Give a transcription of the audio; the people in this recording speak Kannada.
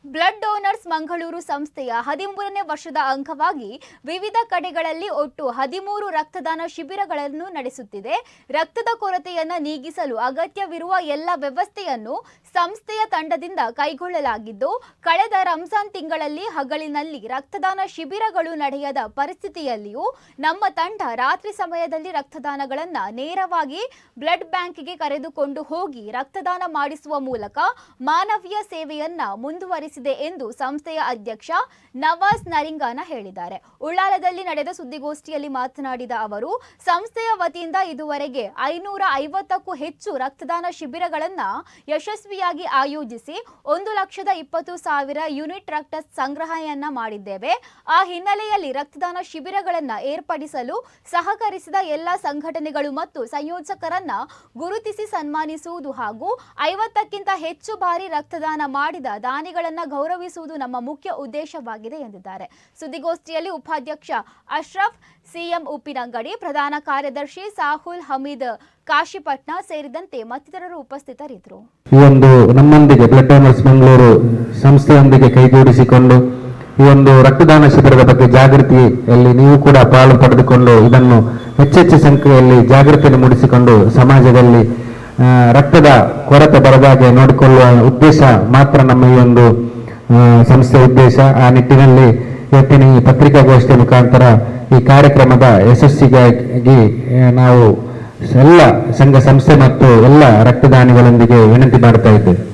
ಬ್ಲಡ್ ಡೋನರ್ಸ್ ಮಂಗಳೂರು ಸಂಸ್ಥೆಯ 13ನೇ ವರ್ಷದ ಅಂಗವಾಗಿ ವಿವಿಧ ಕಡೆಗಳಲ್ಲಿ ಒಟ್ಟು 13 ರಕ್ತದಾನ ಶಿಬಿರಗಳನ್ನು ನಡೆಸುತ್ತಿದೆ. ರಕ್ತದ ಕೊರತೆಯನ್ನು ನೀಗಿಸಲು ಅಗತ್ಯವಿರುವ ಎಲ್ಲ ವ್ಯವಸ್ಥೆಯನ್ನು ಸಂಸ್ಥೆಯ ತಂಡದಿಂದ ಕೈಗೊಳ್ಳಲಾಗಿದ್ದು, ಕಳೆದ ರಂಜಾನ್ ತಿಂಗಳಲ್ಲಿ ಹಗಲಿನಲ್ಲಿ ರಕ್ತದಾನ ಶಿಬಿರಗಳು ನಡೆಯದ ಪರಿಸ್ಥಿತಿಯಲ್ಲಿಯೂ ನಮ್ಮ ತಂಡ ರಾತ್ರಿ ಸಮಯದಲ್ಲಿ ರಕ್ತದಾನಗಳನ್ನು ನೇರವಾಗಿ ಬ್ಲಡ್ ಬ್ಯಾಂಕ್ಗೆ ಕರೆದುಕೊಂಡು ಹೋಗಿ ರಕ್ತದಾನ ಮಾಡಿಸುವ ಮೂಲಕ ಮಾನವೀಯ ಸೇವೆಯನ್ನ ಮುಂದುವರಿಸಿದೆ ಎಂದು ಸಂಸ್ಥೆಯ ಅಧ್ಯಕ್ಷ ನವಾಜ್ ನರಿಂಗಾನ ಹೇಳಿದ್ದಾರೆ. ಉಳ್ಳಾಲದಲ್ಲಿ ನಡೆದ ಸುದ್ದಿಗೋಷ್ಠಿಯಲ್ಲಿ ಮಾತನಾಡಿದ ಅವರು, ಸಂಸ್ಥೆಯ ವತಿಯಿಂದ ಇದುವರೆಗೆ 550ಕ್ಕೂ ಹೆಚ್ಚು ರಕ್ತದಾನ ಶಿಬಿರಗಳನ್ನು ಯಶಸ್ವಿಯಾಗಿ ಆಯೋಜಿಸಿ 1,20,000 ಯೂನಿಟ್ ರಕ್ತ ಸಂಗ್ರಹಣೆಯನ್ನ ಮಾಡಿದ್ದೇವೆ. ಆ ಹಿನ್ನೆಲೆಯಲ್ಲಿ ರಕ್ತದಾನ ಶಿಬಿರಗಳನ್ನು ಏರ್ಪಡಿಸಲು ಸಹಕರಿಸಿದ ಎಲ್ಲ ಸಂಘಟನೆಗಳು ಮತ್ತು ಸಂಯೋಜಕರನ್ನ ಗುರುತಿಸಿ ಸನ್ಮಾನಿಸುವುದು ಹಾಗೂ 50ಕ್ಕಿಂತ ಹೆಚ್ಚು ಬಾರಿ ರಕ್ತದಾನ ಮಾಡಿದ ದಾನಿಗಳನ್ನು ಗೌರವಿಸುವುದು ನಮ್ಮ ಮುಖ್ಯ ಉದ್ದೇಶವಾಗಿದೆ ಎಂದಿದ್ದಾರೆ. ಸುದ್ದಿಗೋಷ್ಠಿಯಲ್ಲಿ ಉಪಾಧ್ಯಕ್ಷ ಅಶ್ರಫ್, ಸಿಎಂ ಉಪ್ಪಿನಂಗಡಿ, ಪ್ರಧಾನ ಕಾರ್ಯದರ್ಶಿ ಸಾಹುಲ್ ಹಮೀದ್ ಕಾಶಿಪಟ್ನ ಸೇರಿದಂತೆ ಮತ್ತಿತರರು ಉಪಸ್ಥಿತರಿದ್ದರು. ಈ ಒಂದು ನಮ್ಮೊಂದಿಗೆ ಬ್ಲಡ್ ಡೋನರ್ಸ್ ಮಂಗಳೂರು ಸಂಸ್ಥೆಯೊಂದಿಗೆ ಕೈಜೋಡಿಸಿಕೊಂಡು ಈ ಒಂದು ರಕ್ತದಾನ ಶಿಬಿರದ ಬಗ್ಗೆ ಜಾಗೃತಿಯಲ್ಲಿ ನೀವು ಕೂಡ ಪಾಲು ಪಡೆದುಕೊಂಡು ಇದನ್ನು ಹೆಚ್ಚೆಚ್ಚು ಸಂಖ್ಯೆಯಲ್ಲಿ ಜಾಗೃತಿಯನ್ನು ಮೂಡಿಸಿಕೊಂಡು ಸಮಾಜದಲ್ಲಿ ರಕ್ತದ ಕೊರತೆ ಬರದಾಗೆ ನೋಡಿಕೊಳ್ಳುವ ಉದ್ದೇಶ ಮಾತ್ರ ನಮ್ಮ ಈ ಒಂದು ಸಂಸ್ಥೆಯ ಉದ್ದೇಶ. ಆ ನಿಟ್ಟಿನಲ್ಲಿ ಇವತ್ತಿನ ಈ ಪತ್ರಿಕಾಗೋಷ್ಠಿಯ ಮುಖಾಂತರ ಈ ಕಾರ್ಯಕ್ರಮದ ಯಶಸ್ಸಿಗಾಗಿ ನಾವು ಎಲ್ಲ ಸಂಘ ಸಂಸ್ಥೆ ಮತ್ತು ಎಲ್ಲ ರಕ್ತದಾನಿಗಳೊಂದಿಗೆ ವಿನಂತಿ ಮಾಡ್ತಾ ಇದ್ದೇವೆ.